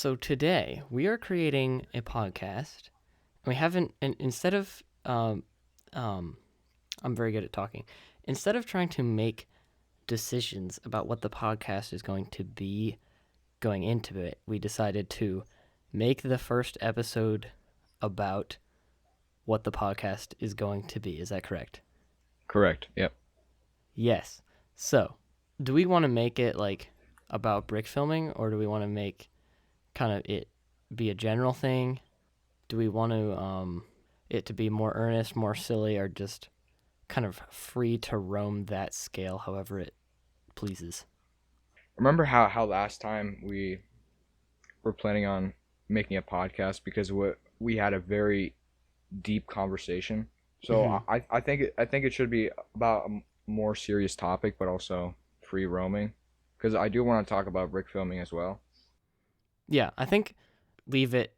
So today we are creating a podcast. We haven't, and instead of, I'm very good at talking. Instead of trying to make decisions about what the podcast is going to be going into it, we decided to make the first episode about what the podcast is going to be. Is that correct? Correct. Yep. Yes. So, do we want to make it like about brick filming, or do we want to make kind of it be a general thing? Do we want to it to be more earnest, more silly, or just kind of free to roam that scale however it pleases? Remember how last time we were planning on making a podcast because we had a very deep conversation. So Hmm. I think it should be about a more serious topic, but also free roaming, because I do want to talk about brick filming as well. Yeah, I think leave it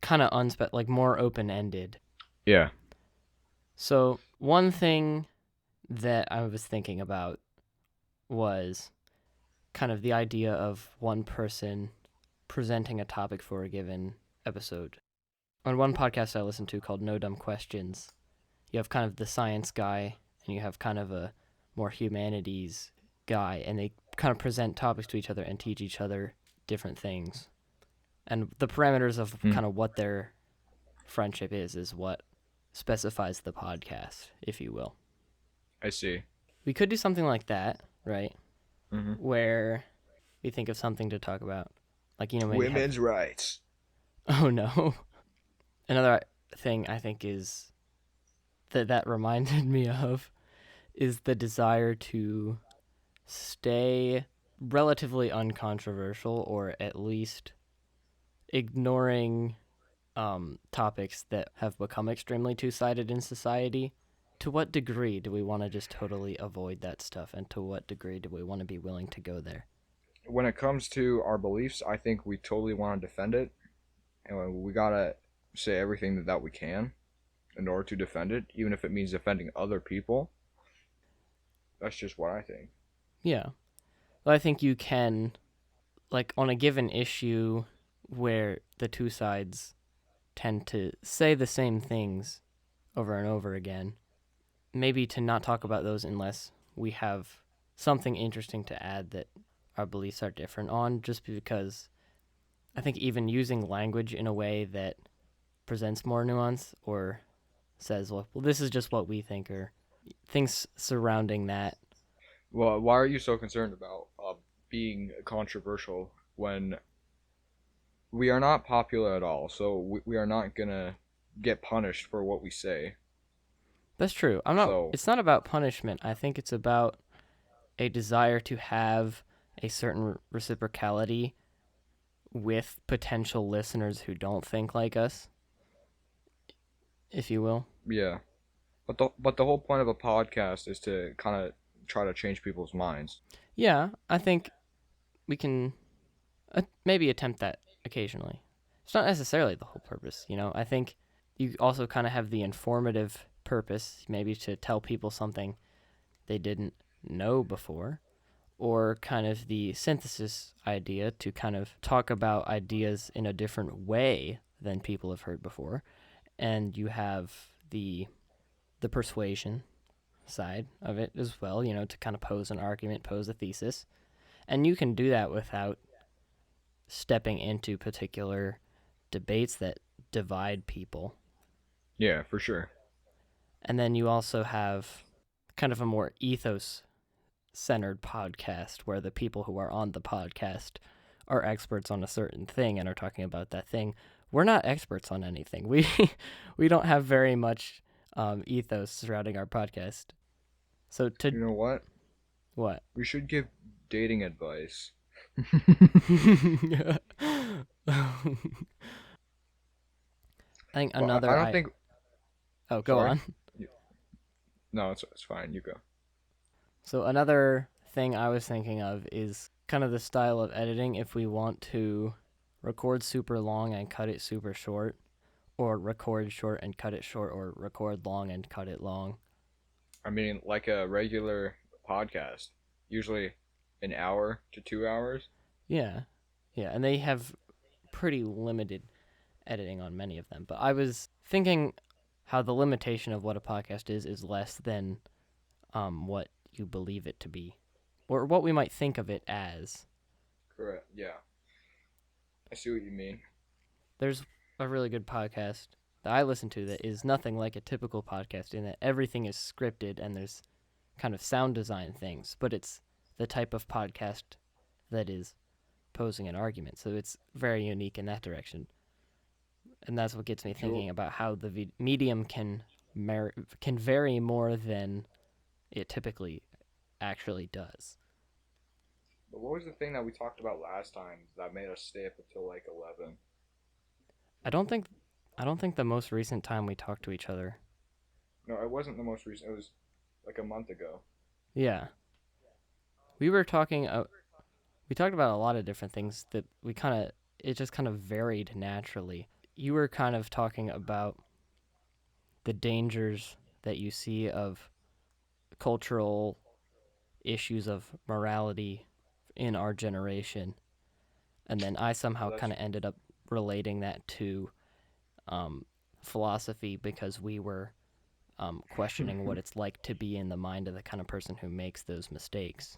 kind of like more open ended. Yeah. So, one thing that I was thinking about was kind of the idea of one person presenting a topic for a given episode. On one podcast I listened to called No Dumb Questions, you have kind of the science guy and you have kind of a more humanities guy, and they kind of present topics to each other and teach each other different things. And the parameters of Hmm. kind of what their friendship is what specifies the podcast, if you will. I see. We could do something like that, right? Hmm. Where we think of something to talk about. Like, maybe have. Women's rights. Oh, no. Another thing I think is that reminded me of is the desire to stay relatively uncontroversial, or at least ignoring topics that have become extremely two-sided in society. To what degree do we want to just totally avoid that stuff, and to what degree do we want to be willing to go there? When it comes to our beliefs, I think we totally want to defend it, and we gotta say everything that we can in order to defend it, even if it means defending other people. That's just what I think. Yeah. Well, I think you can, like, on a given issue where the two sides tend to say the same things over and over again, maybe to not talk about those unless we have something interesting to add that our beliefs are different on, just because I think even using language in a way that presents more nuance, or says, well, this is just what we think, or things surrounding that. Well, why are you so concerned about being controversial when we are not popular at all? So we are not gonna get punished for what we say. That's true. So It's not about punishment. I think it's about a desire to have a certain reciprocality with potential listeners who don't think like us, if you will. yeah, but the whole point of a podcast is to kind of try to change people's minds. Yeah, I think we can maybe attempt that occasionally. It's not necessarily the whole purpose, I think you also kind of have the informative purpose, maybe to tell people something they didn't know before, or kind of the synthesis idea to kind of talk about ideas in a different way than people have heard before. And you have the persuasion side of it as well, to kind of pose an argument, pose a thesis. And you can do that without stepping into particular debates that divide people. Yeah, for sure. And then you also have kind of a more ethos centered podcast where the people who are on the podcast are experts on a certain thing and are talking about that thing. We're not experts on anything. We don't have very much ethos surrounding our podcast. So You know what? what? We should give dating advice. I think Well, I another don't think. oh, go Sorry. on. You- No, it's fine. You go. So another thing I was thinking of is kind of the style of editing, if we want to record super long and cut it super short, or record short and cut it short, or record long and cut it long. I mean, like a regular podcast, usually an hour to 2 hours. Yeah. Yeah, and they have pretty limited editing on many of them. But I was thinking how the limitation of what a podcast is less than what you believe it to be, or what we might think of it as. Correct. Yeah, I see what you mean. There's a really good podcast that I listen to that is nothing like a typical podcast in that everything is scripted and there's kind of sound design things, but it's the type of podcast that is posing an argument. So it's very unique in that direction. And that's what gets me Jewel, thinking about how the medium can vary more than it typically actually does. but what was the thing that we talked about last time that made us stay up until like 11? I don't think I don't think the most recent time we talked to each other. No, it wasn't the most recent. It was like a month ago. Yeah. We were talking we talked about a lot of different things that we kind of it just kind of varied naturally. You were kind of talking about the dangers that you see of cultural issues of morality in our generation, and then I Oh, somehow that's kind of ended up relating that to philosophy because we were questioning what it's like to be in the mind of the kind of person who makes those mistakes.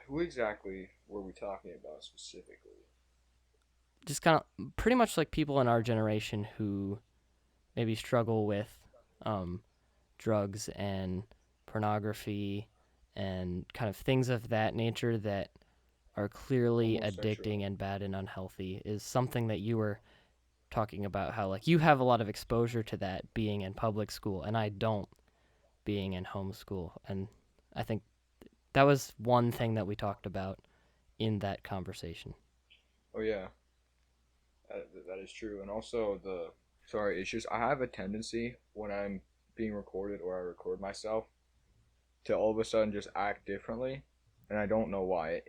who exactly were we talking about specifically? Just kind of pretty much like people in our generation who maybe struggle with um, drugs and pornography and kind of things of that nature that are clearly Homosexual. addicting and bad and unhealthy is something that you were talking about how like you have a lot of exposure to that being in public school and I don't being in homeschool, and I think that was one thing that we talked about in that conversation. Oh yeah, that is true. And also sorry, it's just I have a tendency when I'm being recorded or I record myself to all of a sudden just act differently, and I don't know why.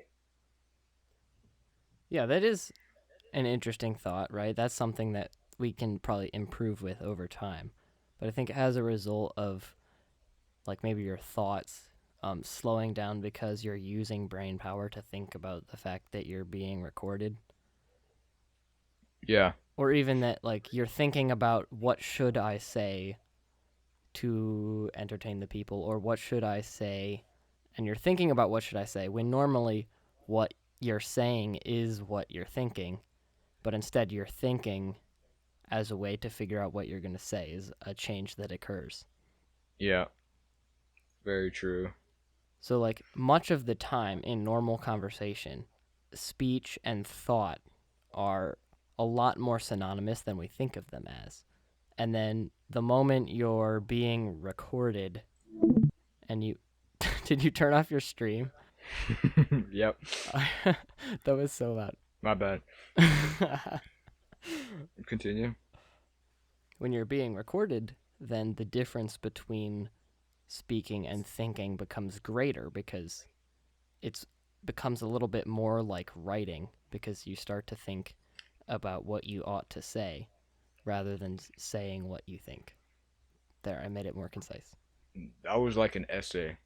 Yeah, that is an interesting thought, right? That's something that we can probably improve with over time. But I think as a result of like maybe your thoughts slowing down because you're using brain power to think about the fact that you're being recorded, Yeah, or even that like you're thinking about what should I say to entertain the people, or what should I say, and you're thinking about what should I say when normally what you're saying is what you're thinking, but instead you're thinking as a way to figure out what you're going to say is a change that occurs. yeah, very true. So, like, much of the time in normal conversation, speech and thought are a lot more synonymous than we think of them as. And then the moment you're being recorded and you. Did you turn off your stream? Yep, That was so loud. my bad. Continue. When you're being recorded, then the difference between speaking and thinking becomes greater because it's becomes a little bit more like writing because you start to think about what you ought to say rather than saying what you think. There, I made it more concise. That was like an essay.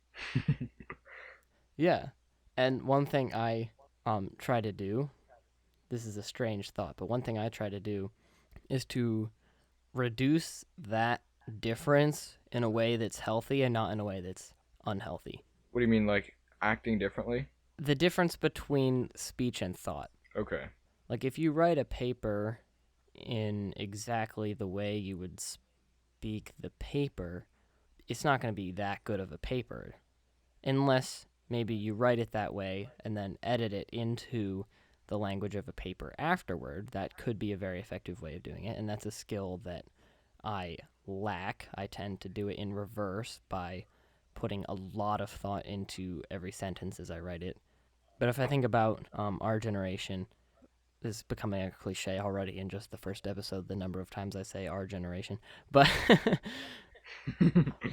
Yeah. And one thing I try to do, this is a strange thought, but one thing I try to do is to reduce that difference in a way that's healthy and not in a way that's unhealthy. What do you mean, like acting differently? The difference between speech and thought. Okay. Like if you write a paper in exactly the way you would speak the paper, it's not going to be that good of a paper unless maybe you write it that way and then edit it into the language of a paper afterward. That could be a very effective way of doing it, and that's a skill that I lack. I tend to do it in reverse by putting a lot of thought into every sentence as I write it. But if I think about our generation, this is becoming a cliche already in just the first episode, the number of times I say our generation. But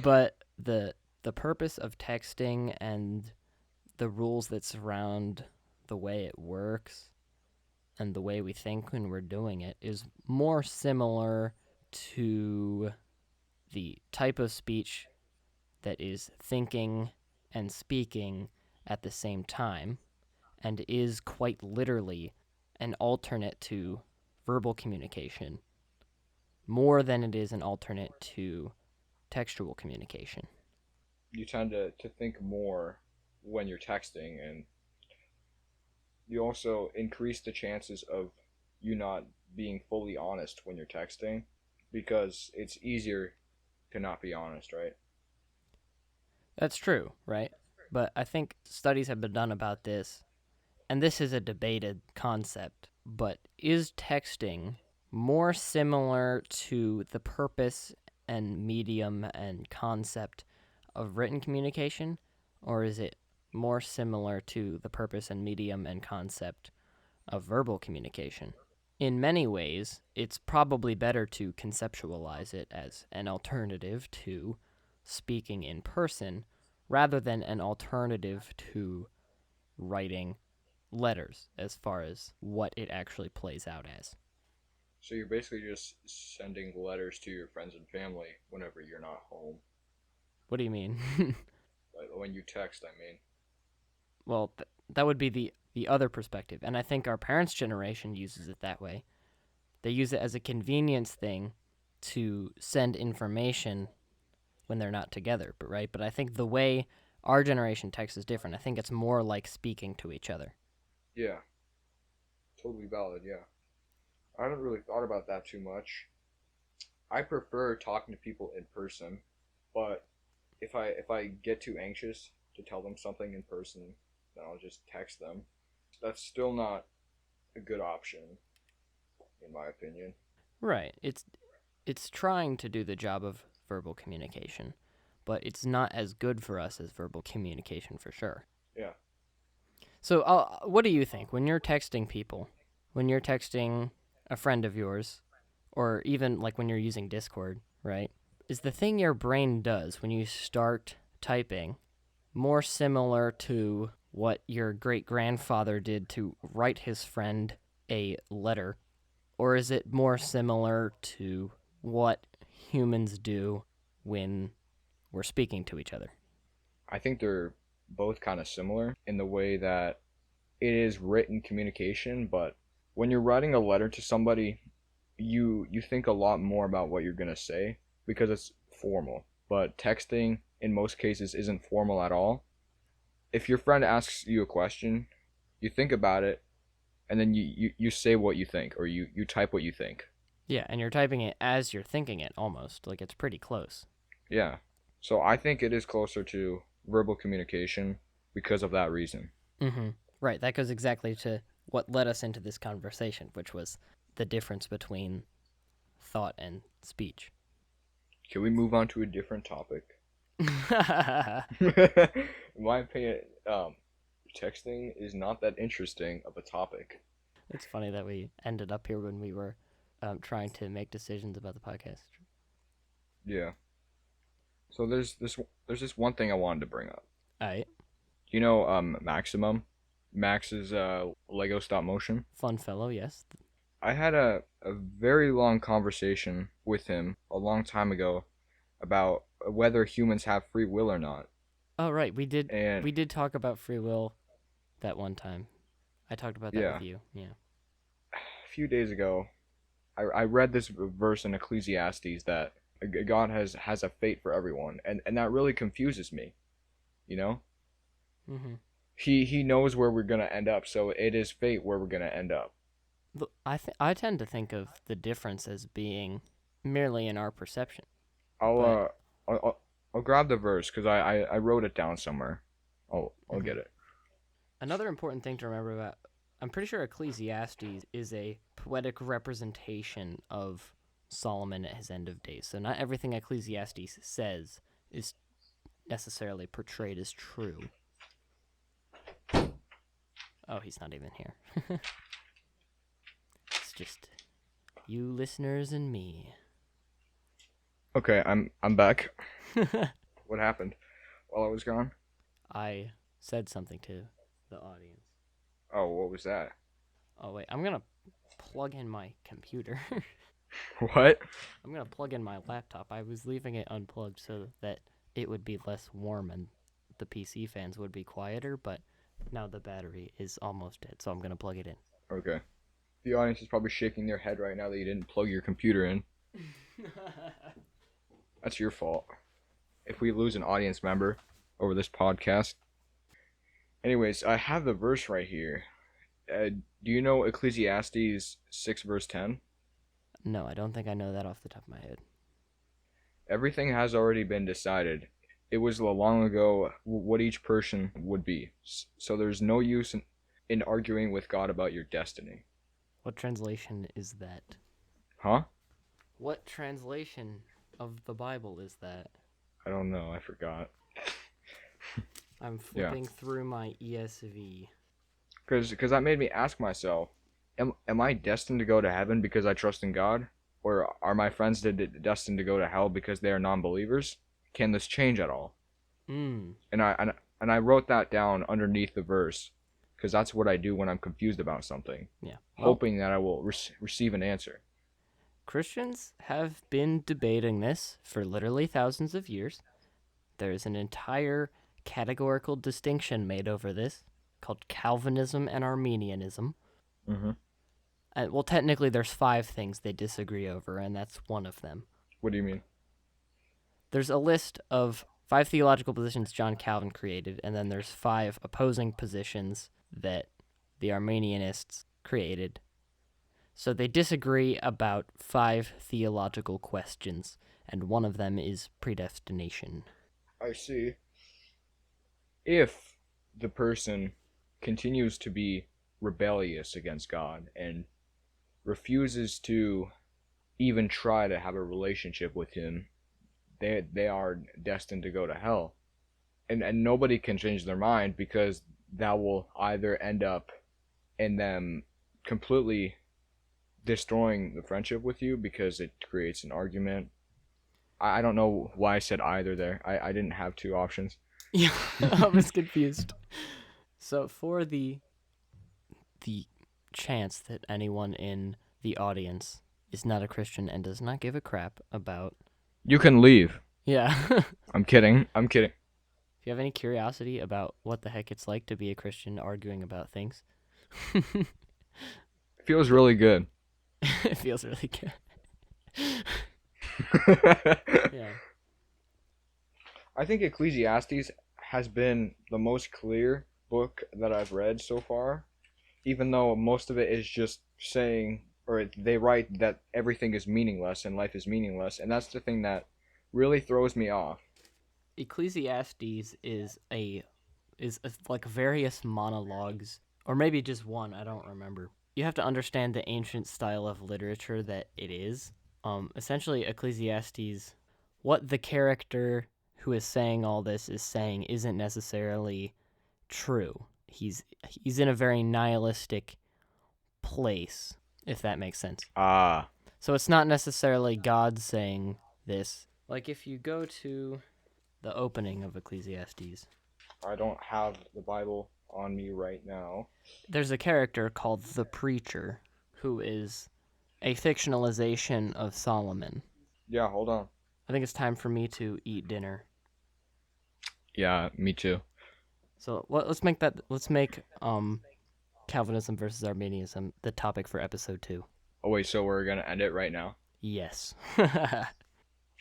but the purpose of texting and the rules that surround the way it works and the way we think when we're doing it is more similar to the type of speech that is thinking and speaking at the same time and is quite literally an alternate to verbal communication more than it is an alternate to textual communication. You tend to think more when you're texting, and you also increase the chances of you not being fully honest when you're texting because it's easier to not be honest, right? That's true, right? But I think studies have been done about this, and this is a debated concept, but is texting more similar to the purpose and medium and concept of written communication, or is it more similar to the purpose and medium and concept of verbal communication? In many ways, it's probably better to conceptualize it as an alternative to speaking in person rather than an alternative to writing letters as far as what it actually plays out as. So you're basically just sending letters to your friends and family whenever you're not home. What do you mean? Like when you text, I mean. Well, that would be the other perspective. And I think our parents' generation uses it that way. They use it as a convenience thing to send information when they're not together, but right? But I think the way our generation texts is different. I think it's more like speaking to each other. Yeah, totally valid, yeah. I haven't really thought about that too much. I prefer talking to people in person, but if I get too anxious to tell them something in person, then I'll just text them. That's still not a good option, in my opinion. Right. It's trying to do the job of verbal communication, but it's not as good for us as verbal communication for sure. Yeah. So, what do you think when you're texting people? When you're texting a friend of yours, or even like when you're using Discord, right? Is the thing your brain does when you start typing more similar to what your great grandfather did to write his friend a letter, or is it more similar to what humans do when we're speaking to each other? I think they're both kind of similar in the way that it is written communication, but when you're writing a letter to somebody, you think a lot more about what you're going to say because it's formal. But texting in most cases isn't formal at all. If your friend asks you a question, you think about it and then you say what you think or you type what you think. Yeah, and you're typing it as you're thinking it almost. Like it's pretty close. Yeah. So I think it is closer to verbal communication because of that reason. Mm-hmm. Right. That goes exactly to what led us into this conversation, which was the difference between thought and speech. Can we move on to a different topic? It's In my opinion, texting is not that interesting of a topic. funny that we ended up here when we were trying to make decisions about the podcast. Yeah. So there's this one thing I wanted to bring up. All right. You know, Maximum, Max's Lego stop motion. Fun fellow, yes. I had a very long conversation with him a long time ago about whether humans have free will or not. Oh, right. And We did talk about free will that one time. I talked about that yeah, with you. Yeah. a few days ago, I read this verse in Ecclesiastes that God has a fate for everyone, and that really confuses me. You know, Mm-hmm. he knows where we're gonna end up, so it is fate where we're gonna end up. I tend to think of the difference as being merely in our perception, I'll but uh I'll grab the verse because I wrote it down somewhere. I'll mhm. get it. Another important thing to remember about I'm pretty sure Ecclesiastes is a poetic representation of Solomon at his end of days. So not everything Ecclesiastes says is necessarily portrayed as true. Oh, he's not even here. It's just you listeners and me. Okay, I'm back. What happened while I was gone? I said something to the audience. Oh, what was that? Oh wait, I'm gonna plug in my computer. What? I'm gonna plug in my laptop. I was leaving it unplugged so that it would be less warm and the PC fans would be quieter, but now the battery is almost dead, so I'm gonna plug it in. Okay. The audience is probably shaking their head right now that you didn't plug your computer in. That's your fault. If we lose an audience member over this podcast. Anyways, I have the verse right here. Do you know Ecclesiastes 6 verse 10? No, I don't think I know that off the top of my head. Everything has already been decided. It was long ago what each person would be. So there's no use in arguing with God about your destiny. What translation is that? Huh? What translation of the Bible is that? I don't know. I forgot. I'm flipping through my ESV. Because that made me ask myself, am I destined to go to heaven because I trust in God? Or are my friends destined to go to hell because they are non-believers? Can this change at all? Mm. And I wrote that down underneath the verse because that's what I do when I'm confused about something. Yeah. Hoping that I will receive an answer. Christians have been debating this for literally thousands of years. There's an entire categorical distinction made over this called Calvinism and Arminianism. Mm-hmm. Well, technically, there's 5 things they disagree over, and that's one of them. What do you mean? There's a list of 5 theological positions John Calvin created, and then there's 5 opposing positions that the Arminianists created. So they disagree about 5 theological questions, and one of them is predestination. I see. If the person continues to be rebellious against God and refuses to even try to have a relationship with him, they are destined to go to hell. And nobody can change their mind because that will either end up in them completely destroying the friendship with you because it creates an argument. I don't know why I said either there. I didn't have 2 options. Yeah, I was confused. So for the chance that anyone in the audience is not a Christian and does not give a crap about... You can leave. Yeah. I'm kidding. If you have any curiosity about what the heck it's like to be a Christian arguing about things... It feels really good. It feels really good. Yeah. I think Ecclesiastes has been the most clear book that I've read so far, even though most of it is just saying, or they write that everything is meaningless and life is meaningless, and that's the thing that really throws me off. Ecclesiastes is like various monologues, or maybe just one, I don't remember. You have to understand the ancient style of literature that it is. Essentially, Ecclesiastes, what the character who is saying all this is saying isn't necessarily true. He's in a very nihilistic place, if that makes sense. Ah. So it's not necessarily God saying this. Like if you go to the opening of Ecclesiastes. I don't have the Bible on me right now. There's a character called the Preacher, who is a fictionalization of Solomon. Yeah, hold on. I think it's time for me to eat dinner. Yeah, me too. So let's make Calvinism versus Arminianism the topic for episode 2. Oh wait, so we're gonna end it right now? Yes.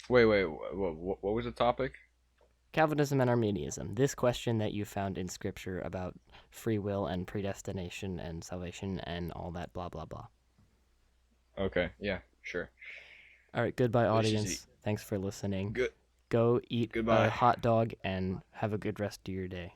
Wait, what was the topic? Calvinism and Arminianism. This question that you found in Scripture about free will and predestination and salvation and all that blah, blah, blah. Okay, yeah, sure. All right, goodbye, audience. Thanks for listening. Good. Go eat Goodbye. a hot dog and have a good rest of your day.